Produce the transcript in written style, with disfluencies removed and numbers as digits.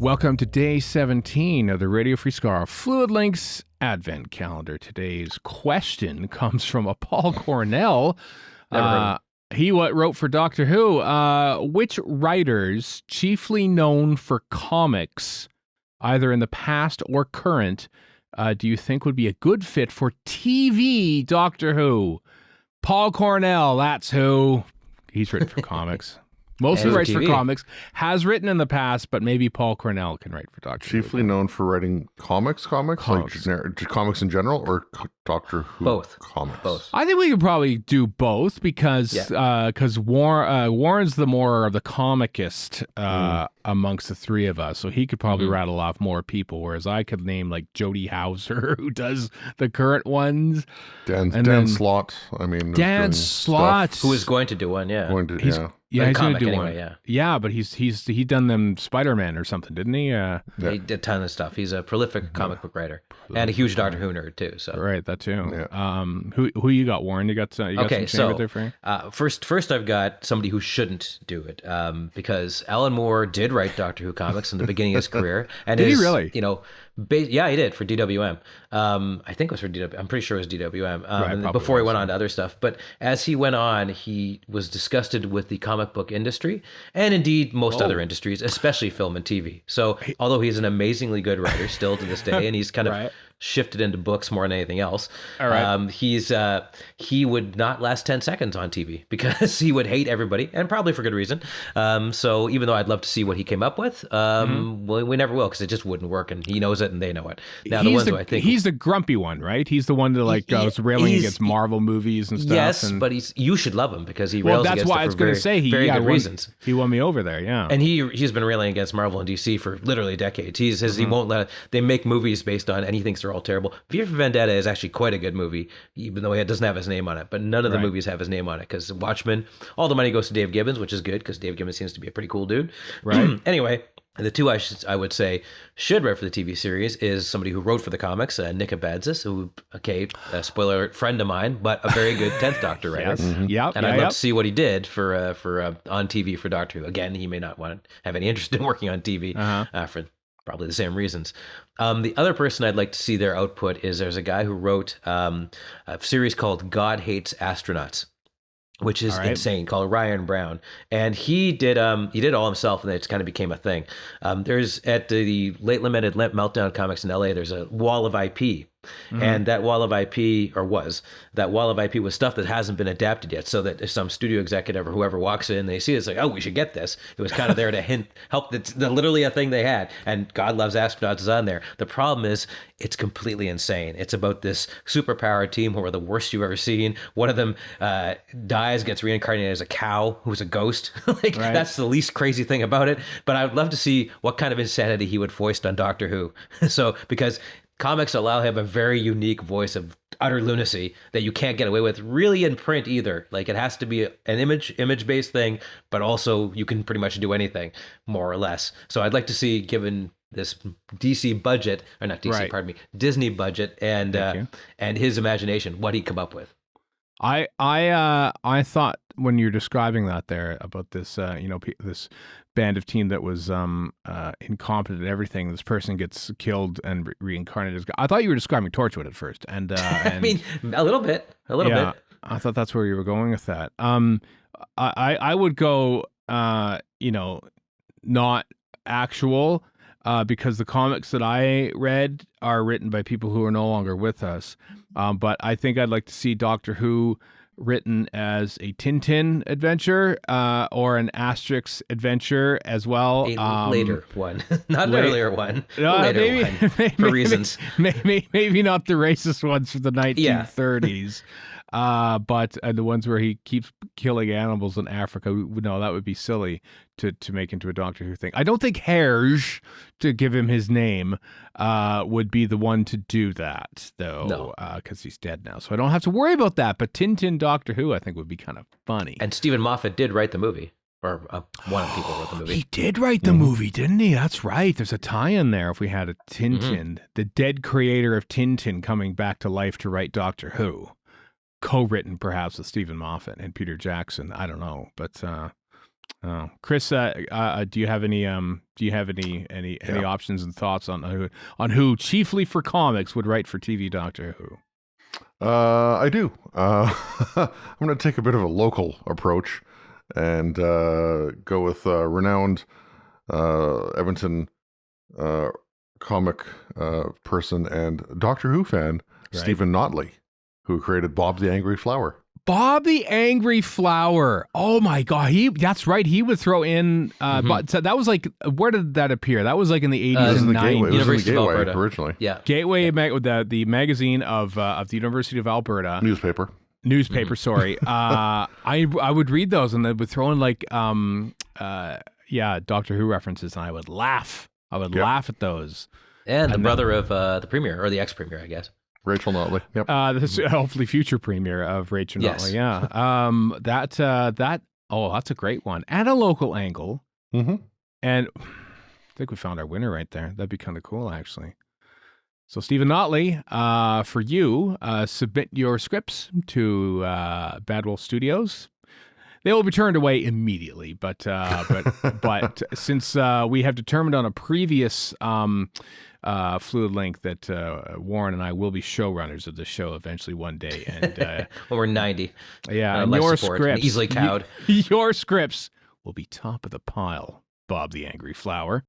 Welcome to day 17 of the Radio Free Skaro Fluid Links Advent Calendar. Today's question comes from a Paul Cornell. He wrote for Doctor Who. Which writers, chiefly known for comics, either in the past or current, do you think would be a good fit for TV Doctor Who? Paul Cornell, that's who. He's written for comics. Mostly writes for comics. Has written in the past, but maybe Paul Cornell can write for Doctor Who. Chiefly known for writing comics? Like comics in general, or Doctor Who? Both. Comics? Both. I think we could probably do both because Warren's the more of the comicist amongst the three of us, so he could probably rattle off more people, whereas I could name like Jodie Hauser, who does the current ones. Dan Slott. Dan Slott, who is going to do one? Yeah, he's going to do one. Yeah, yeah, but he done them Spider-Man or something, didn't he? He did a ton of stuff. He's a prolific comic book writer and a huge Doctor Who nerd too. So right, that too. Yeah. Who you got, Warren? You got some there for me? First I've got somebody who shouldn't do it because Alan Moore did write Doctor Who comics in the beginning of his career, and did he really? Yeah, he did for DWM. I think it was for DWM. I'm pretty sure it was DWM. And before he went on to other stuff. But as he went on, he was disgusted with the comic book industry and indeed most other industries, especially film and TV. So although he's an amazingly good writer still to this day, and he's kind of shifted into books more than anything else. All right. He would not last 10 seconds on TV because he would hate everybody, and probably for good reason. So even though I'd love to see what he came up with, well, we never will because it just wouldn't work, and he knows it and they know it. Now he's the grumpy one, right? He's the one that goes railing against Marvel movies and stuff. Yes, but you should love him because he rails against it for very good reasons. He won me over there, yeah. And he's been railing against Marvel and DC for literally decades. He says he won't let they make movies based on, and he thinks they're all terrible. V for Vendetta is actually quite a good movie, even though it doesn't have his name on it. But none of the movies have his name on it because Watchmen, all the money goes to Dave Gibbons, which is good because Dave Gibbons seems to be a pretty cool dude. Right. Anyway, the two I would say should write for the TV series is somebody who wrote for the comics, Nick Abadzis, who, spoiler alert, friend of mine, but a very good 10th Doctor writer. Yes. And I'd love to see what he did for on TV for Doctor Who. Again, he may not want to have any interest in working on TV for probably the same reasons. The other person I'd like to see their output is there's a guy who wrote a series called God Hates Astronauts, which is insane, called Ryan Brown. And he did all himself, and it kind of became a thing. There's at the Late Limited Meltdown Comics in LA, there's a wall of IP. And that wall of IP, was stuff that hasn't been adapted yet, so that if some studio executive or whoever walks in, they see it's like, oh, we should get this. It was kind of there to help. It's literally a thing they had, and God Loves Astronauts is on there. The problem is it's completely insane. It's about this superpowered team who are the worst you've ever seen. One of them dies, gets reincarnated as a cow who's a ghost. That's the least crazy thing about it. But I would love to see what kind of insanity he would foist on Doctor Who. So because comics allow him a very unique voice of utter lunacy that you can't get away with really in print either. Like it has to be an image-based thing, but also you can pretty much do anything more or less. So I'd like to see, given this DC budget, or not DC, pardon me, Disney budget and his imagination, what he'd come up with. I thought when you're describing that there about this, this band of team that was incompetent at everything. This person gets killed and reincarnated as God. I thought you were describing Torchwood at first, and I mean a little bit. I thought that's where you were going with that. I would go, not actual. Because the comics that I read are written by people who are no longer with us. But I think I'd like to see Doctor Who written as a Tintin adventure or an Asterix adventure as well. A later one, not an earlier one. Later one, for reasons. Maybe not the racist ones from the 1930s. But the ones where he keeps killing animals in Africa, no, that would be silly to make into a Doctor Who thing. I don't think Herge, to give him his name, would be the one to do that, though, because he's dead now. So I don't have to worry about that. But Tintin Doctor Who, I think, would be kind of funny. And Stephen Moffat did write the movie. Or one of the people wrote the movie. He did write the movie, didn't he? That's right. There's a tie-in there if we had a Tintin. The dead creator of Tintin coming back to life to write Doctor Who. Co-written perhaps with Stephen Moffat and Peter Jackson. I don't know, but Oh, Chris, do you have any any options and thoughts on who chiefly for comics would write for TV Doctor Who? I do. I'm going to take a bit of a local approach and go with renowned Edmonton comic person and Doctor Who fan, Stephen Notley, who created Bob the Angry Flower. Bob the Angry Flower. Oh my God, that's right. He would throw in. But so that was like, where did that appear? That was like in the 80s and 90s. It was in the University of Gateway Alberta. originally. Yeah, Gateway, the magazine of the University of Alberta. Newspaper. Sorry. I would read those, and they would throw in like Doctor Who references, and I would laugh. Laugh at those. And the brother of the premier, or the ex-premier, I guess. Rachel Notley. Yep. This hopefully future premiere of Rachel Notley. Yeah. That's a great one. And a local angle. Mm-hmm. And I think we found our winner right there. That'd be kind of cool, actually. So, Stephen Notley, for you, submit your scripts to Bad Wolf Studios. They will be turned away immediately, but since we have determined on a previous Fluid Link that Warren and I will be showrunners of the show eventually one day, and when we're 90, and your scripts easily cowed. Your scripts will be top of the pile, Bob the Angry Flower.